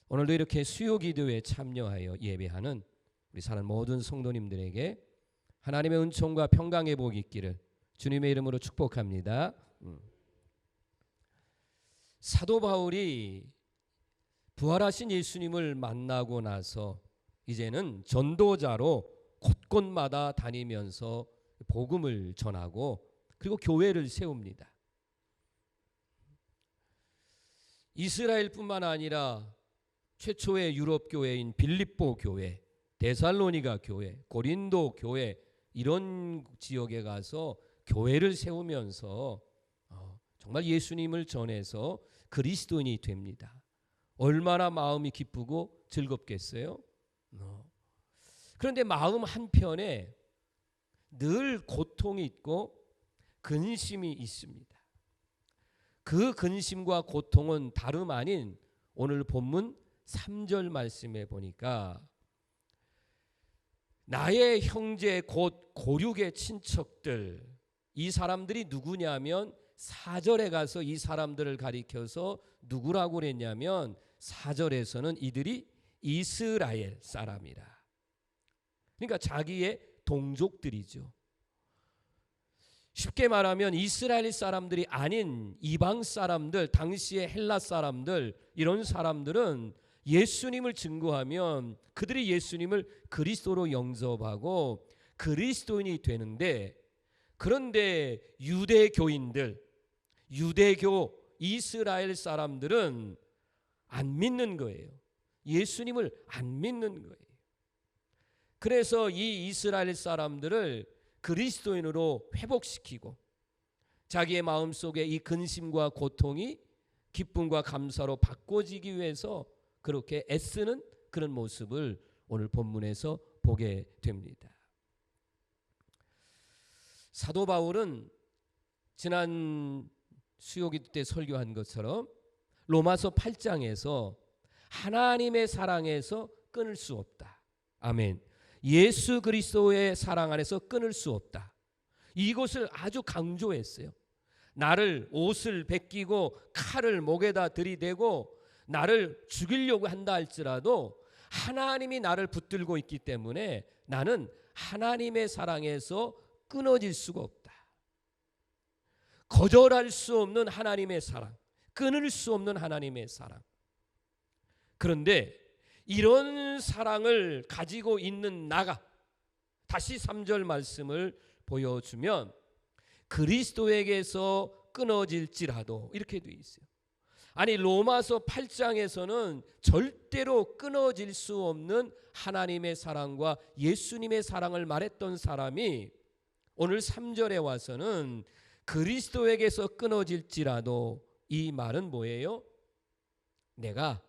오늘도 이렇게 수요 기도에 참여하여 예배하는 우리 사는 모든 성도님들에게 하나님의 은총과 평강의 복이 있기를 주님의 이름으로 축복합니다. 사도 바울이 부활하신 예수님을 만나고 나서 이제는 전도자로 곳곳마다 다니면서 복음을 전하고 그리고 교회를 세웁니다. 이스라엘뿐만 아니라 최초의 유럽 교회인 빌립보 교회, 데살로니가 교회, 고린도 교회 이런 지역에 가서 교회를 세우면서 정말 예수님을 전해서 그리스도인이 됩니다. 얼마나 마음이 기쁘고 즐겁겠어요? 그런데 마음 한편에 늘 고통이 있고 근심이 있습니다. 그 근심과 고통은 다름 아닌 오늘 본문 3절 말씀에 보니까 나의 형제 곧 고륙의 친척들, 이 사람들이 누구냐면 4절에 가서 이 사람들을 가리켜서 누구라고 그랬냐면 4절에서는 이들이 이스라엘 사람이라. 그러니까 자기의 동족들이죠. 쉽게 말하면 이스라엘 사람들이 아닌 이방 사람들, 당시의 헬라 사람들, 이런 사람들은 예수님을 증거하면 그들이 예수님을 그리스도로 영접하고 그리스도인이 되는데, 그런데 유대교인들, 유대교 이스라엘 사람들은 안 믿는 거예요. 예수님을 안 믿는 거예요. 그래서 이 이스라엘 사람들을 그리스도인으로 회복시키고 자기의 마음속에 이 근심과 고통이 기쁨과 감사로 바꿔지기 위해서 그렇게 애쓰는 그런 모습을 오늘 본문에서 보게 됩니다. 사도 바울은 지난 수요기도 때 설교한 것처럼 로마서 8장에서 하나님의 사랑에서 끊을 수 없다. 아멘. 예수 그리스도의 사랑 안에서 끊을 수 없다. 이것을 아주 강조했어요. 나를 옷을 벗기고 칼을 목에다 들이대고 나를 죽이려고 한다 할지라도 하나님이 나를 붙들고 있기 때문에 나는 하나님의 사랑에서 끊어질 수가 없다. 거절할 수 없는 하나님의 사랑, 끊을 수 없는 하나님의 사랑. 그런데 이런 사랑을 가지고 있는 나가, 다시 3절 말씀을 보여주면 그리스도에게서 끊어질지라도 이렇게 되어 있어요. 아니 로마서 8장에서는 절대로 끊어질 수 없는 하나님의 사랑과 예수님의 사랑을 말했던 사람이 오늘 3절에 와서는 그리스도에게서 끊어질지라도, 이 말은 뭐예요? 내가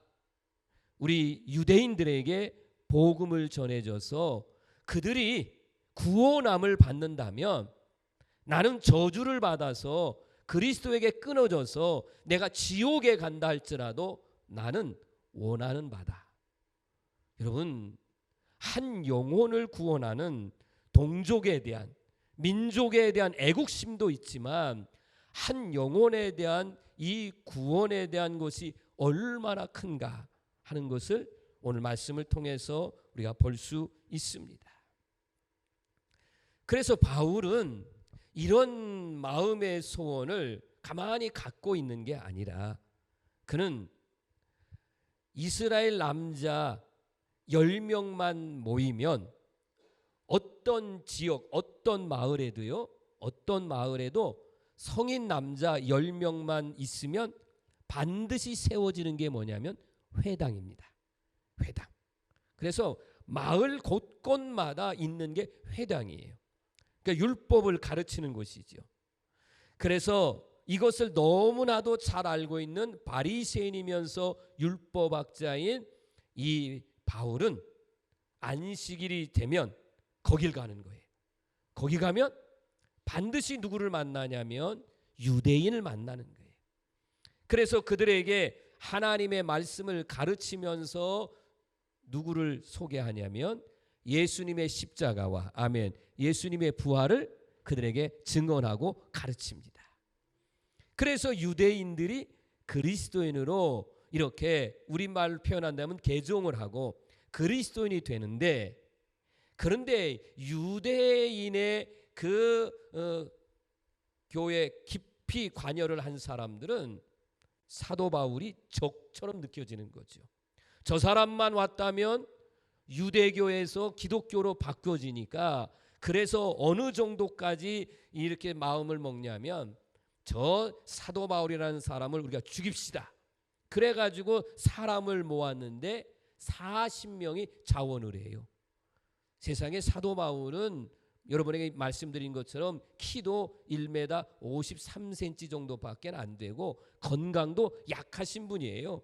우리 유대인들에게 복음을 전해줘서 그들이 구원함을 받는다면 나는 저주를 받아서 그리스도에게 끊어져서 내가 지옥에 간다 할지라도 나는 원하는 바다. 여러분, 한 영혼을 구원하는 동족에 대한, 민족에 대한 애국심도 있지만 한 영혼에 대한 이 구원에 대한 것이 얼마나 큰가 하는 것을 오늘 말씀을 통해서 우리가 볼 수 있습니다. 그래서 바울은 이런 마음의 소원을 가만히 갖고 있는 게 아니라 그는 이스라엘 남자 10명만 모이면 어떤 지역, 어떤 마을에도 성인 남자 10명만 있으면 반드시 세워지는 게 뭐냐면 회당입니다. 회당. 그래서 마을 곳곳마다 있는 게 회당이에요. 그러니까 율법을 가르치는 곳이죠. 그래서 이것을 너무나도 잘 알고 있는 바리새인이면서 율법학자인 이 바울은 안식일이 되면 거길 가는 거예요. 거기 가면 반드시 누구를 만나냐면 유대인을 만나는 거예요. 그래서 그들에게 하나님의 말씀을 가르치면서 누구를 소개하냐면 예수님의 십자가와 아멘, 예수님의 부활을 그들에게 증언하고 가르칩니다. 그래서 유대인들이 그리스도인으로 이렇게 우리말로 표현한다면 개종을 하고 그리스도인이 되는데, 그런데 유대인의 그 교회에 깊이 관여를 한 사람들은 사도 바울이 적처럼 느껴지는 거죠. 저 사람만 왔다면 유대교에서 기독교로 바뀌어지니까, 그래서 어느 정도까지 이렇게 마음을 먹냐면 저 사도 바울이라는 사람을 우리가 죽입시다. 그래가지고 사람을 모았는데 40명이 자원을 해요. 세상에 사도 바울은 여러분에게 말씀드린 것처럼 키도 1m 53cm 정도밖에 안 되고 건강도 약하신 분이에요.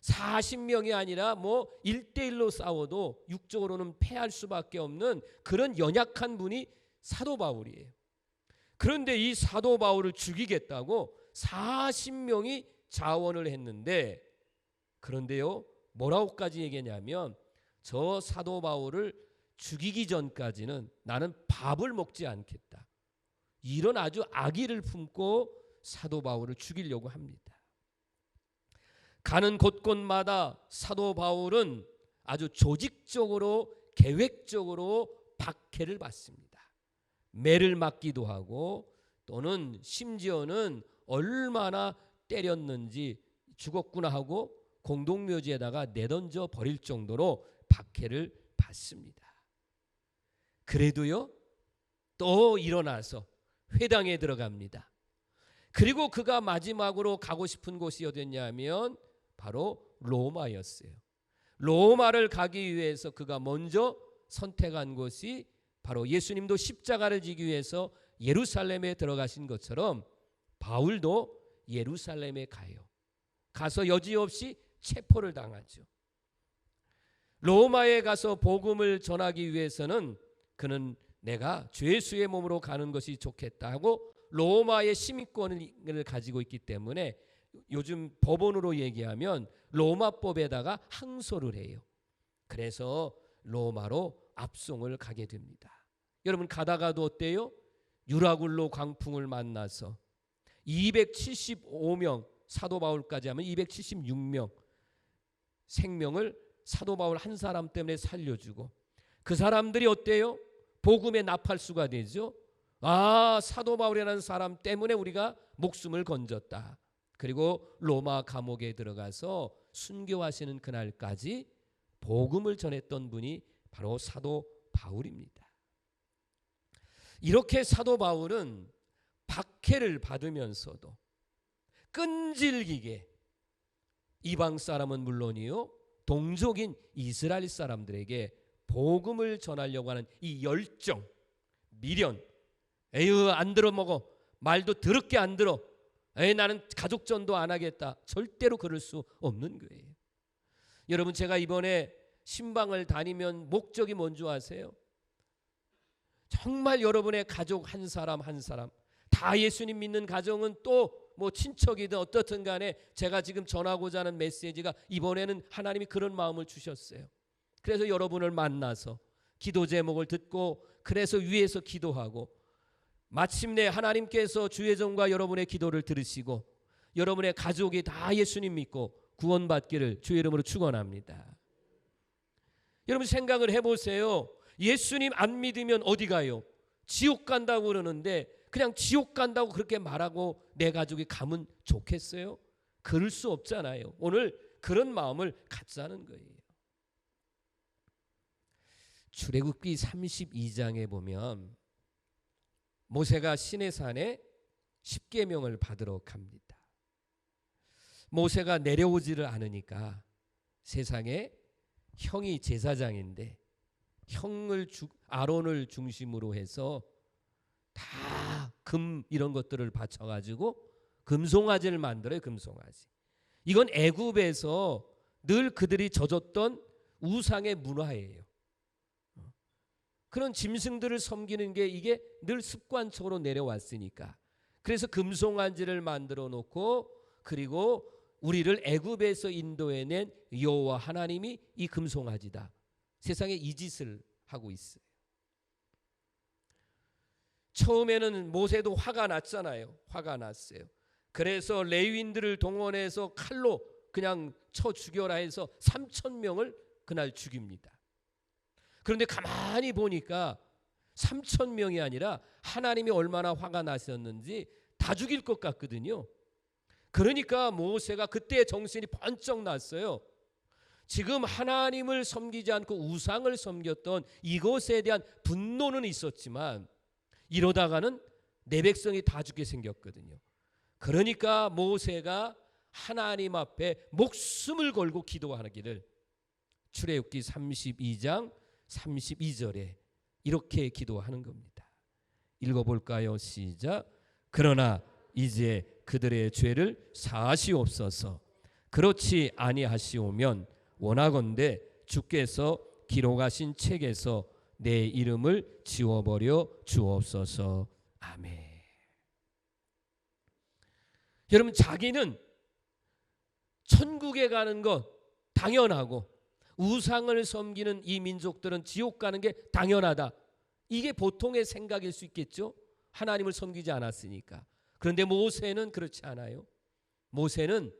40명이 아니라 뭐 1대1로 싸워도 육적으로는 패할 수밖에 없는 그런 연약한 분이 사도 바울이에요. 그런데 이 사도 바울을 죽이겠다고 40명이 자원을 했는데, 그런데요 뭐라고까지 얘기했냐면 저 사도 바울을 죽이기 전까지는 나는 밥을 먹지 않겠다. 이런 아주 악의를 품고 사도 바울을 죽이려고 합니다. 가는 곳곳마다 사도 바울은 아주 조직적으로 계획적으로 박해를 받습니다. 매를 맞기도 하고, 또는 심지어는 얼마나 때렸는지 죽었구나 하고 공동묘지에다가 내던져 버릴 정도로 박해를 받습니다. 그래도요 또 일어나서 회당에 들어갑니다. 그리고 그가 마지막으로 가고 싶은 곳이 어디였냐면 바로 로마였어요. 로마를 가기 위해서 그가 먼저 선택한 곳이 바로 예수님도 십자가를 지기 위해서 예루살렘에 들어가신 것처럼 바울도 예루살렘에 가요. 가서 여지없이 체포를 당하죠. 로마에 가서 복음을 전하기 위해서는 그는 내가 죄수의 몸으로 가는 것이 좋겠다 하고 로마의 시민권을 가지고 있기 때문에 요즘 법원으로 얘기하면 로마법에다가 항소를 해요. 그래서 로마로 압송을 가게 됩니다. 여러분 가다가도 어때요? 유라굴로 광풍을 만나서 275명, 사도 바울까지 하면 276명 생명을 사도 바울 한 사람 때문에 살려주고, 그 사람들이 어때요? 복음의 나팔수가 되죠. 아, 사도 바울이라는 사람 때문에 우리가 목숨을 건졌다. 그리고 로마 감옥에 들어가서 순교하시는 그날까지 복음을 전했던 분이 바로 사도 바울입니다. 이렇게 사도 바울은 박해를 받으면서도 끈질기게 이방 사람은 물론이요 동족인 이스라엘 사람들에게 복음을 전하려고 하는 이 열정, 미련, 에휴 안 들어 먹어, 말도 더럽게 안 들어, 에이 나는 가족전도 안 하겠다, 절대로 그럴 수 없는 거예요. 여러분 제가 이번에 신방을 다니면 목적이 뭔지 아세요? 정말 여러분의 가족 한 사람 한 사람 다 예수님 믿는 가정은 또 뭐 친척이든 어떻든 간에 제가 지금 전하고자 하는 메시지가 이번에는 하나님이 그런 마음을 주셨어요. 그래서 여러분을 만나서 기도 제목을 듣고 그래서 위에서 기도하고 마침내 하나님께서 주의 종과 여러분의 기도를 들으시고 여러분의 가족이 다 예수님 믿고 구원받기를 주의 이름으로 축원합니다. 여러분 생각을 해보세요. 예수님 안 믿으면 어디 가요? 지옥 간다고 그러는데 그냥 지옥 간다고 그렇게 말하고 내 가족이 가면 좋겠어요? 그럴 수 없잖아요. 오늘 그런 마음을 갖자는 거예요. 출애굽기 32장에 보면 모세가 시내산에 십계명을 받으러 갑니다. 모세가 내려오지를 않으니까 세상에 형이 제사장인데 형을 아론을 중심으로 해서 다 금 이런 것들을 바쳐가지고 금송아지를 만들어요. 금송아지. 이건 애굽에서 늘 그들이 져줬던 우상의 문화예요. 그런 짐승들을 섬기는 게 이게 늘 습관적으로 내려왔으니까. 그래서 금송아지를 만들어 놓고 그리고 우리를 애굽에서 인도해낸 여호와 하나님이 이 금송아지다. 세상에 이 짓을 하고 있어요. 처음에는 모세도 화가 났잖아요. 화가 났어요. 그래서 레위인들을 동원해서 칼로 그냥 쳐 죽여라 해서 3,000명을 그날 죽입니다. 그런데 가만히 보니까 3,000명이 아니라 하나님이 얼마나 화가 나셨는지 다 죽일 것 같거든요. 그러니까 모세가 그때 정신이 번쩍 났어요. 지금 하나님을 섬기지 않고 우상을 섬겼던 이것에 대한 분노는 있었지만 이러다가는 내 백성이 다 죽게 생겼거든요. 그러니까 모세가 하나님 앞에 목숨을 걸고 기도하기를 출애굽기 32장 32절에 이렇게 기도하는 겁니다. 읽어볼까요? 시작. 그러나 이제 그들의 죄를 사하시옵소서. 그렇지 아니하시오면 원하건대 주께서 기록하신 책에서 내 이름을 지워버려 주옵소서. 아멘. 여러분, 자기는 천국에 가는 것 당연하고 우상을 섬기는 이 민족들은 지옥 가는 게 당연하다. 이게 보통의 생각일 수 있겠죠. 하나님을 섬기지 않았으니까. 그런데 모세는 그렇지 않아요. 모세는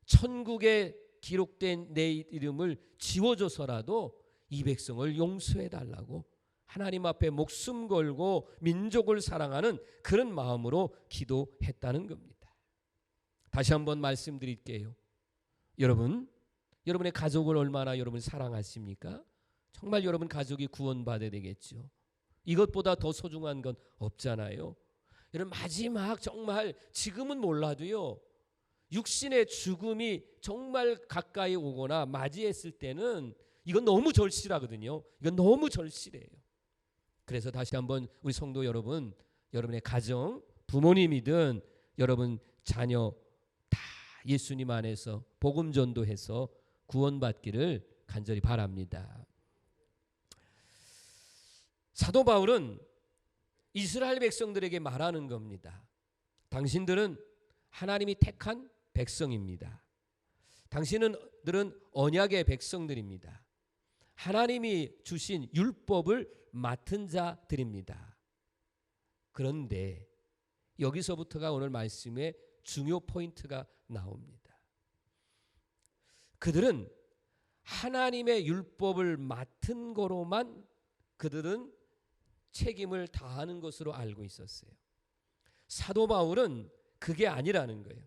천국에 기록된 내 이름을 지워줘서라도 이 백성을 용서해 달라고 하나님 앞에 목숨 걸고 민족을 사랑하는 그런 마음으로 기도했다는 겁니다. 다시 한번 말씀드릴게요. 여러분의 가족을 얼마나 여러분 사랑하십니까? 정말 여러분 가족이 구원받아야 되겠죠. 이것보다 더 소중한 건 없잖아요. 여러분, 마지막 정말 지금은 몰라도요, 육신의 죽음이 정말 가까이 오거나 맞이했을 때는 이건 너무 절실하거든요. 이건 너무 절실해요. 그래서 다시 한번 우리 성도 여러분, 여러분의 가정, 부모님이든 여러분 자녀 다 예수님 안에서 복음 전도해서 구원받기를 간절히 바랍니다. 사도 바울은 이스라엘 백성들에게 말하는 겁니다. 당신들은 하나님이 택한 백성입니다. 당신들은 언약의 백성들입니다. 하나님이 주신 율법을 맡은 자들입니다. 그런데 여기서부터가 오늘 말씀의 중요 포인트가 나옵니다. 그들은 하나님의 율법을 맡은 거로만 그들은 책임을 다하는 것으로 알고 있었어요. 사도 바울은 그게 아니라는 거예요.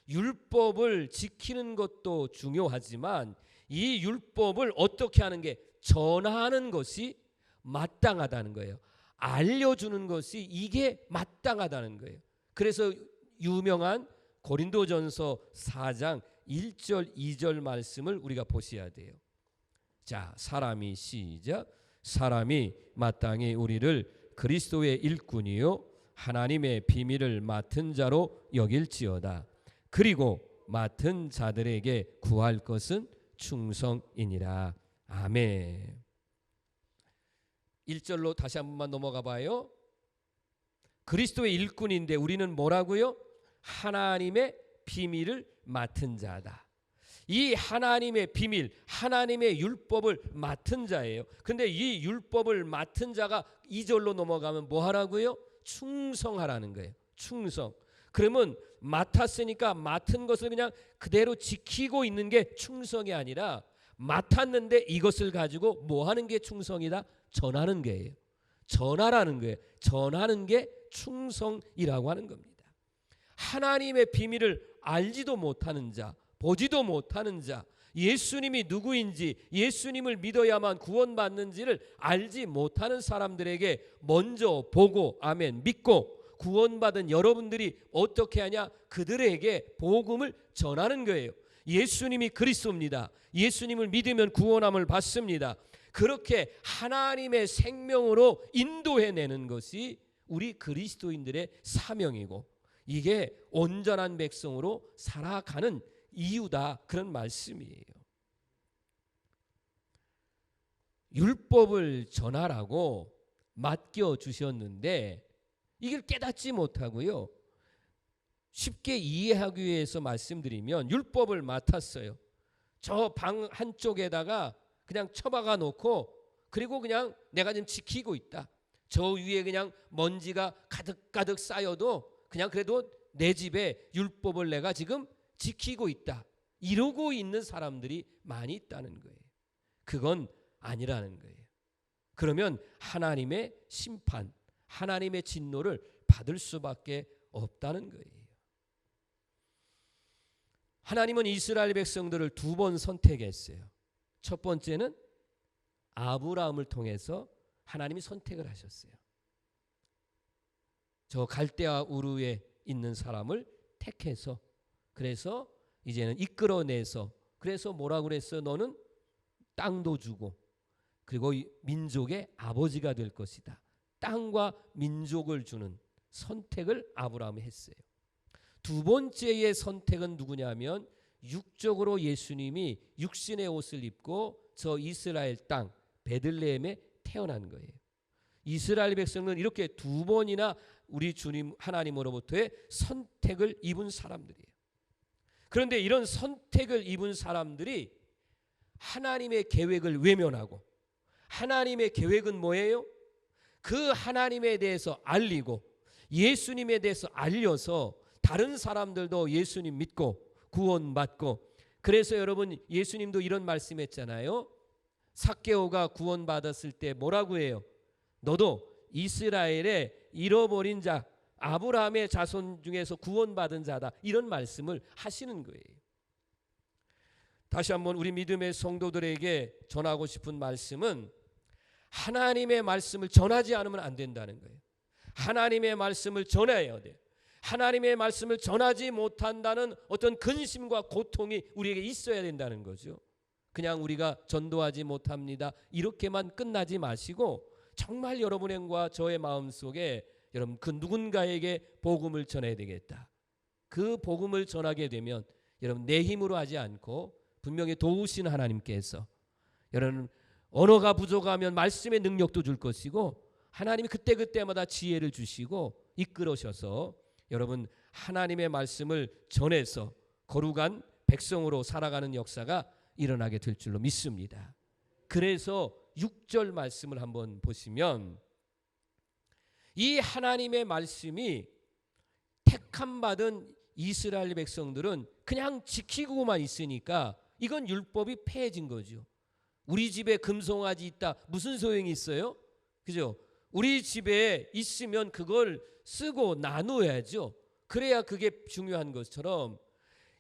율법을 지키는 것도 중요하지만 이 율법을 어떻게 하는 게 전하는 것이 마땅하다는 거예요. 알려주는 것이 이게 마땅하다는 거예요. 그래서 유명한 고린도전서 4장 1절 2절 말씀을 우리가 보셔야 돼요. 자, 시작. 사람이 마땅히 우리를 그리스도의 일꾼이요 하나님의 비밀을 맡은 자로 여길지어다. 그리고 맡은 자들에게 구할 것은 충성이니라. 아멘. 1절로 다시 한 번만 넘어가 봐요. 그리스도의 일꾼인데 우리는 뭐라고요? 하나님의 비밀을 맡은 자다. 이 하나님의 비밀, 하나님의 율법을 맡은 자예요. 근데 이 율법을 맡은 자가 2절로 넘어가면 뭐 하라고요? 충성하라는 거예요. 충성. 그러면 맡았으니까 맡은 것을 그냥 그대로 지키고 있는 게 충성이 아니라 맡았는데 이것을 가지고 뭐 하는 게 충성이다? 전하는 거예요. 전하라는 거예요. 전하는 게 충성이라고 하는 겁니다. 하나님의 비밀을 알지도 못하는 자, 보지도 못하는 자, 예수님이 누구인지, 예수님을 믿어야만 구원받는지를 알지 못하는 사람들에게 먼저 보고, 아멘, 믿고 구원받은 여러분들이 어떻게 하냐? 그들에게 복음을 전하는 거예요. 예수님이 그리스도입니다. 예수님을 믿으면 구원함을 받습니다. 그렇게 하나님의 생명으로 인도해내는 것이 우리 그리스도인들의 사명이고 이게 온전한 백성으로 살아가는 이유다, 그런 말씀이에요. 율법을 전하라고 맡겨주셨는데 이걸 깨닫지 못하고요, 쉽게 이해하기 위해서 말씀드리면 율법을 맡았어요. 저 방 한쪽에다가 그냥 처박아 놓고 그리고 그냥 내가 지금 지키고 있다. 저 위에 그냥 먼지가 가득가득 쌓여도 그냥 그래도 내 집에 율법을 내가 지금 지키고 있다. 이러고 있는 사람들이 많이 있다는 거예요. 그건 아니라는 거예요. 그러면 하나님의 심판, 하나님의 진노를 받을 수밖에 없다는 거예요. 하나님은 이스라엘 백성들을 두 번 선택했어요. 첫 번째는 아브라함을 통해서 하나님이 선택을 하셨어요. 저 갈대아 우르에 있는 사람을 택해서, 그래서 이제는 이끌어내서, 그래서 뭐라고 그랬어요? 너는 땅도 주고 그리고 민족의 아버지가 될 것이다. 땅과 민족을 주는 선택을 아브라함이 했어요. 두 번째의 선택은 누구냐면 육적으로 예수님이 육신의 옷을 입고 저 이스라엘 땅 베들레헴에 태어난 거예요. 이스라엘 백성은 이렇게 두 번이나 우리 주님 하나님으로부터의 선택을 입은 사람들이에요. 그런데 이런 선택을 입은 사람들이 하나님의 계획을 외면하고, 하나님의 계획은 뭐예요? 그 하나님에 대해서 알리고 예수님에 대해서 알려서 다른 사람들도 예수님 믿고 구원받고, 그래서 여러분 예수님도 이런 말씀했잖아요. 삭개오가 구원받았을 때 뭐라고 해요? 너도 이스라엘의 잃어버린 자, 아브라함의 자손 중에서 구원받은 자다, 이런 말씀을 하시는 거예요. 다시 한번 우리 믿음의 성도들에게 전하고 싶은 말씀은 하나님의 말씀을 전하지 않으면 안 된다는 거예요. 하나님의 말씀을 전해야 돼요. 하나님의 말씀을 전하지 못한다는 어떤 근심과 고통이 우리에게 있어야 된다는 거죠. 그냥 우리가 전도하지 못합니다, 이렇게만 끝나지 마시고 정말 여러분과 저의 마음속에 여러분 그 누군가에게 복음을 전해야 되겠다. 그 복음을 전하게 되면 여러분 내 힘으로 하지 않고 분명히 도우신 하나님께서, 여러분 언어가 부족하면 말씀의 능력도 줄 것이고 하나님이 그때그때마다 지혜를 주시고 이끌어셔서 여러분 하나님의 말씀을 전해서 거룩한 백성으로 살아가는 역사가 일어나게 될 줄로 믿습니다. 그래서 6절 말씀을 한번 보시면 이 하나님의 말씀이 택함 받은 이스라엘 백성들은 그냥 지키고만 있으니까 이건 율법이 폐해진 거죠. 우리 집에 금송아지 있다, 무슨 소용이 있어요? 그죠? 우리 집에 있으면 그걸 쓰고 나누어야죠. 그래야 그게 중요한 것처럼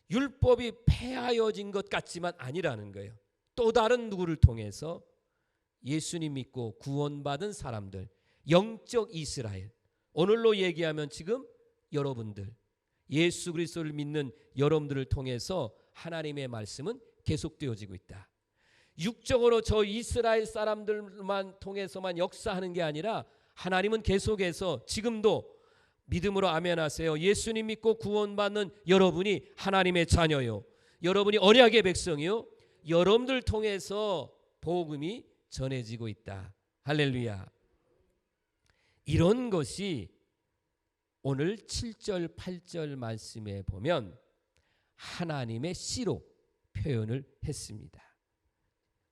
율법이 폐하여진 것 같지만 아니라는 거예요. 또 다른 누구를 통해서 예수님 믿고 구원받은 사람들, 영적 이스라엘, 오늘로 얘기하면 지금 여러분들, 예수 그리스도를 믿는 여러분들을 통해서 하나님의 말씀은 계속되어지고 있다. 육적으로 저 이스라엘 사람들만 통해서만 역사하는 게 아니라 하나님은 계속해서 지금도 믿음으로 아멘하세요. 예수님 믿고 구원받는 여러분이 하나님의 자녀요, 여러분이 언약의 백성이요, 여러분들 통해서 복음이 전해지고 있다. 할렐루야. 이런 것이 오늘 7절 8절 말씀에 보면 하나님의 씨로 표현을 했습니다.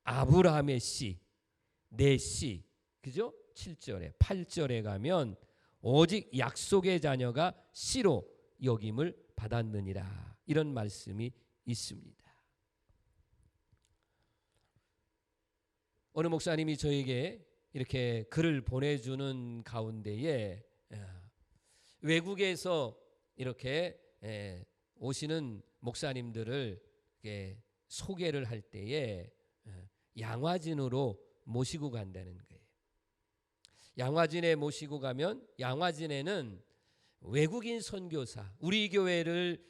아브라함의 씨, 내 씨, 그죠? 7절에 8절에 가면 오직 약속의 자녀가 씨로 여김을 받았느니라, 이런 말씀이 있습니다. 어느 목사님이 저에게 이렇게 글을 보내주는 가운데에 외국에서 이렇게 오시는 목사님들을 소개를 할 때에 양화진으로 모시고 간다는 거예요. 양화진에 모시고 가면 양화진에는 외국인 선교사, 우리 교회를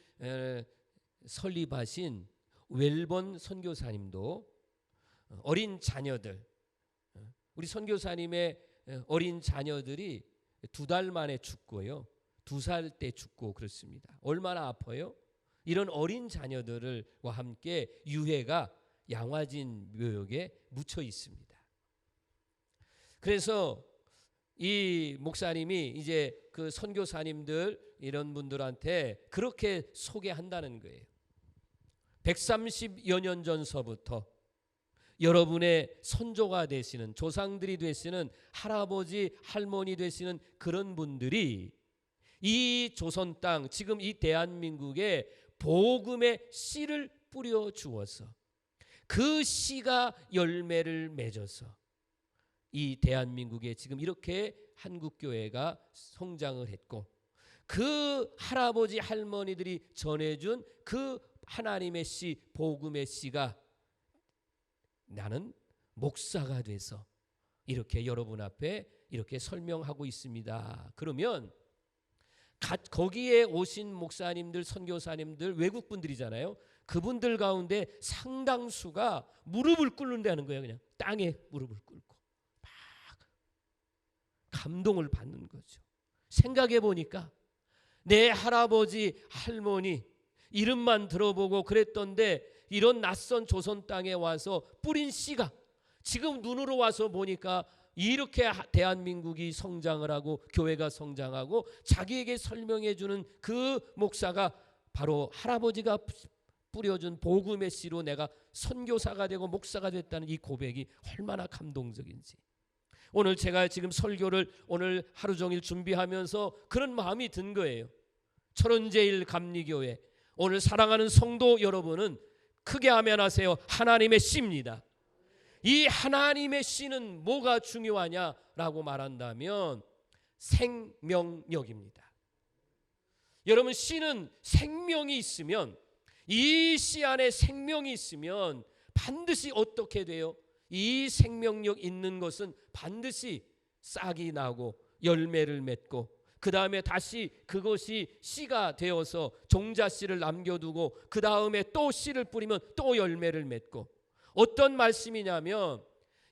설립하신 웰번 선교사님도 어린 자녀들, 우리 선교사님의 어린 자녀들이 2달 만에 죽고요, 2살 때 죽고 그렇습니다. 얼마나 아파요? 이런 어린 자녀들과 함께 유해가 양화진 묘역에 묻혀 있습니다. 그래서 이 목사님이 이제 그 선교사님들 이런 분들한테 그렇게 소개한다는 거예요. 130여 년 전서부터 여러분의 선조가 되시는, 조상들이 되시는, 할아버지 할머니 되시는 그런 분들이 이 조선 땅, 지금 이 대한민국에 복음의 씨를 뿌려 주어서 그 씨가 열매를 맺어서 이 대한민국에 지금 이렇게 한국교회가 성장을 했고, 그 할아버지 할머니들이 전해준 그 하나님의 씨, 복음의 씨가 나는 목사가 돼서 이렇게 여러분 앞에 이렇게 설명하고 있습니다. 그러면 거기에 오신 목사님들, 선교사님들, 외국분들이잖아요. 그분들 가운데 상당수가 무릎을 꿇는다는 거예요. 그냥 땅에 무릎을 꿇고 막 감동을 받는 거죠. 생각해 보니까 내 할아버지, 할머니 이름만 들어보고 그랬던데 이런 낯선 조선 땅에 와서 뿌린 씨가 지금 눈으로 와서 보니까 이렇게 대한민국이 성장을 하고 교회가 성장하고 자기에게 설명해 주는 그 목사가 바로 할아버지가 뿌려준 복음의 씨로 내가 선교사가 되고 목사가 됐다는 이 고백이 얼마나 감동적인지. 오늘 제가 지금 설교를 오늘 하루 종일 준비하면서 그런 마음이 든 거예요. 철원제일 감리교회 오늘 사랑하는 성도 여러분은 크게 아멘하세요. 하나님의 씨입니다. 이 하나님의 씨는 뭐가 중요하냐라고 말한다면 생명력입니다. 여러분, 씨는 생명이 있으면, 이 씨 안에 생명이 있으면 반드시 어떻게 돼요? 이 생명력 있는 것은 반드시 싹이 나고 열매를 맺고 그 다음에 다시 그것이 씨가 되어서 종자씨를 남겨두고 그 다음에 또 씨를 뿌리면 또 열매를 맺고. 어떤 말씀이냐면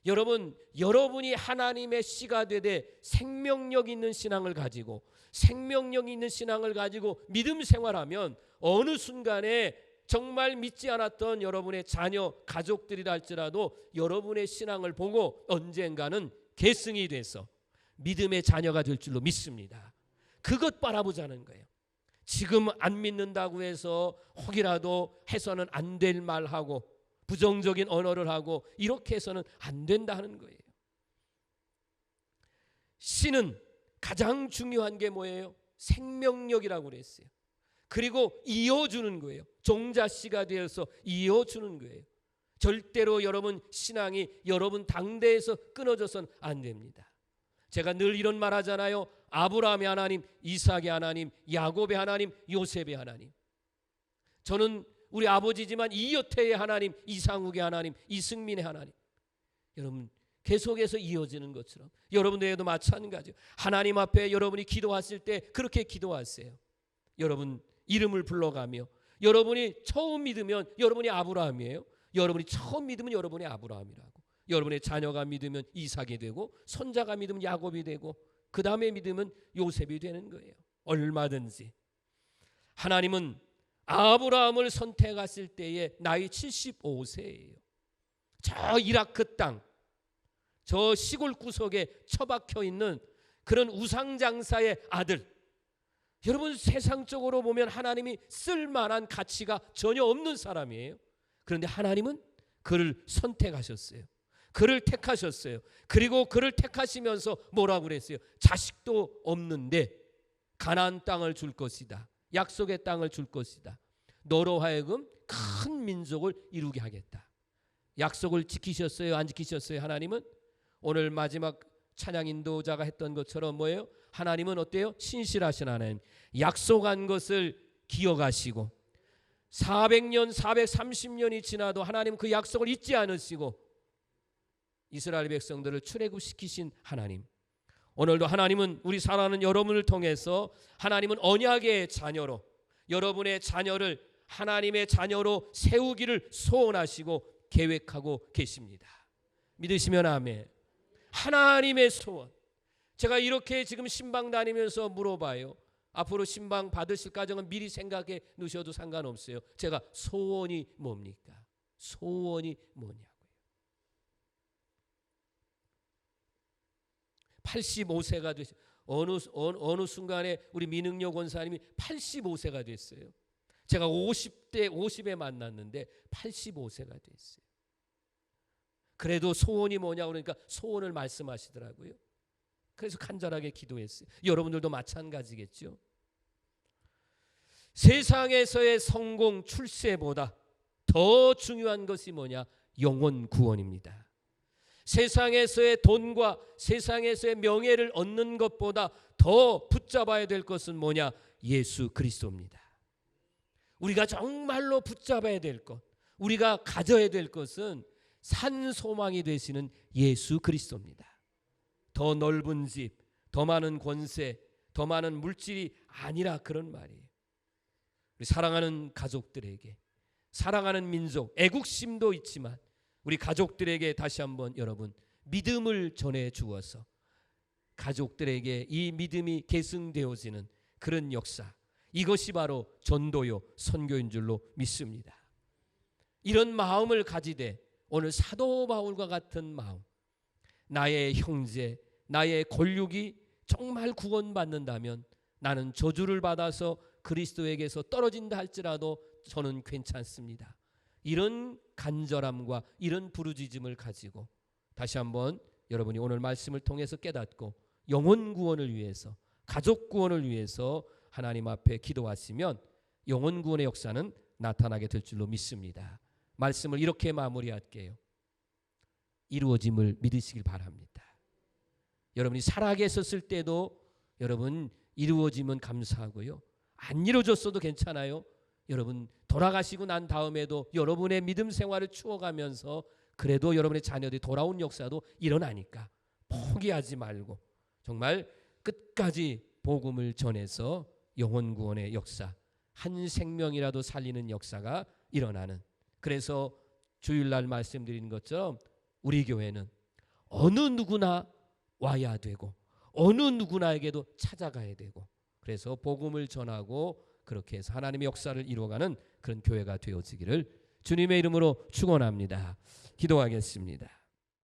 여러분이 하나님의 씨가 되되 생명력 있는 신앙을 가지고 생명력 있는 신앙을 가지고 믿음 생활하면 어느 순간에 정말 믿지 않았던 여러분의 자녀, 가족들이라 할지라도 여러분의 신앙을 보고 언젠가는 계승이 돼서 믿음의 자녀가 될 줄로 믿습니다. 그것 바라보자는 거예요. 지금 안 믿는다고 해서 혹이라도 해서는 안 될 말하고 부정적인 언어를 하고 이렇게 해서는 안 된다는 거예요. 씨는 가장 중요한 게 뭐예요? 생명력이라고 그랬어요. 그리고 이어주는 거예요. 종자씨가 되어서 이어주는 거예요. 절대로 여러분 신앙이 여러분 당대에서 끊어져서는 안 됩니다. 제가 늘 이런 말 하잖아요. 아브라함의 하나님, 이삭의 하나님, 야곱의 하나님, 요셉의 하나님. 저는 우리 아버지지만 이여태의 하나님, 이상욱의 하나님, 이승민의 하나님. 여러분 계속해서 이어지는 것처럼 여러분들에게도 마찬가지예요. 하나님 앞에 여러분이 기도하실 때 그렇게 기도하세요. 여러분 이름을 불러가며 여러분이 처음 믿으면 여러분이 아브라함이에요. 여러분이 처음 믿으면 여러분이 아브라함이라고. 여러분의 자녀가 믿으면 이삭이 되고 손자가 믿으면 야곱이 되고 그 다음에 믿으면 요셉이 되는 거예요. 얼마든지. 하나님은 아브라함을 선택하실 때에 나이 75세예요. 저 이라크 땅, 저 시골 구석에 처박혀 있는 그런 우상장사의 아들. 여러분 세상적으로 보면 하나님이 쓸만한 가치가 전혀 없는 사람이에요. 그런데 하나님은 그를 선택하셨어요. 그를 택하셨어요. 그리고 그를 택하시면서 뭐라고 그랬어요? 자식도 없는데 가나안 땅을 줄 것이다. 약속의 땅을 줄 것이다. 너로 하여금 큰 민족을 이루게 하겠다. 약속을 지키셨어요? 안 지키셨어요? 하나님은 오늘 마지막 찬양 인도자가 했던 것처럼 뭐예요? 하나님은 어때요? 신실하신 하나님. 약속한 것을 기억하시고 400년, 430년이 지나도 하나님 그 약속을 잊지 않으시고 이스라엘 백성들을 출애굽시키신 하나님. 오늘도 하나님은 우리 사랑하는 여러분을 통해서 하나님은 언약의 자녀로 여러분의 자녀를 하나님의 자녀로 세우기를 소원하시고 계획하고 계십니다. 믿으시면 아멘. 하나님의 소원. 제가 이렇게 지금 신방 다니면서 물어봐요. 앞으로 신방 받으실 가정은 미리 생각해 놓으셔도 상관없어요. 제가 소원이 뭡니까? 소원이 뭐냐고요. 85세가 되셨어요. 어느 순간에 우리 민흥료 권사님이 85세가 됐어요. 제가 50에 만났는데 85세가 됐어요. 그래도 소원이 뭐냐고 그러니까 소원을 말씀하시더라고요. 그래서 간절하게 기도했어요. 여러분들도 마찬가지겠죠. 세상에서의 성공 출세보다 더 중요한 것이 뭐냐? 영혼 구원입니다. 세상에서의 돈과 세상에서의 명예를 얻는 것보다 더 붙잡아야 될 것은 뭐냐? 예수 그리스도입니다. 우리가 정말로 붙잡아야 될 것, 우리가 가져야 될 것은 산 소망이 되시는 예수 그리스도입니다. 더 넓은 집, 더 많은 권세, 더 많은 물질이 아니라 그런 말이에요. 우리 사랑하는 가족들에게, 사랑하는 민족, 애국심도 있지만 우리 가족들에게 다시 한번 여러분 믿음을 전해 주어서 가족들에게 이 믿음이 계승되어지는 그런 역사, 이것이 바로 전도요 선교인 줄로 믿습니다. 이런 마음을 가지되 오늘 사도 바울과 같은 마음, 나의 형제, 나의 권력이 정말 구원받는다면 나는 저주를 받아서 그리스도에게서 떨어진다 할지라도 저는 괜찮습니다. 이런 간절함과 이런 부르짖음을 가지고 다시 한번 여러분이 오늘 말씀을 통해서 깨닫고 영혼 구원을 위해서, 가족 구원을 위해서 하나님 앞에 기도하시면 영혼 구원의 역사는 나타나게 될 줄로 믿습니다. 말씀을 이렇게 마무리할게요. 이루어짐을 믿으시길 바랍니다. 여러분이 살아계셨을 때도 여러분 이루어지면 감사하고요, 안 이루어졌어도 괜찮아요. 여러분 돌아가시고 난 다음에도 여러분의 믿음 생활을 추억하면서 그래도 여러분의 자녀들이 돌아온 역사도 일어나니까 포기하지 말고 정말 끝까지 복음을 전해서 영혼 구원의 역사, 한 생명이라도 살리는 역사가 일어나는, 그래서 주일날 말씀드린 것처럼 우리 교회는 어느 누구나 와야 되고 어느 누구나에게도 찾아가야 되고, 그래서 복음을 전하고 그렇게 해서 하나님의 역사를 이루어가는 그런 교회가 되어지기를 주님의 이름으로 축원합니다. 기도하겠습니다.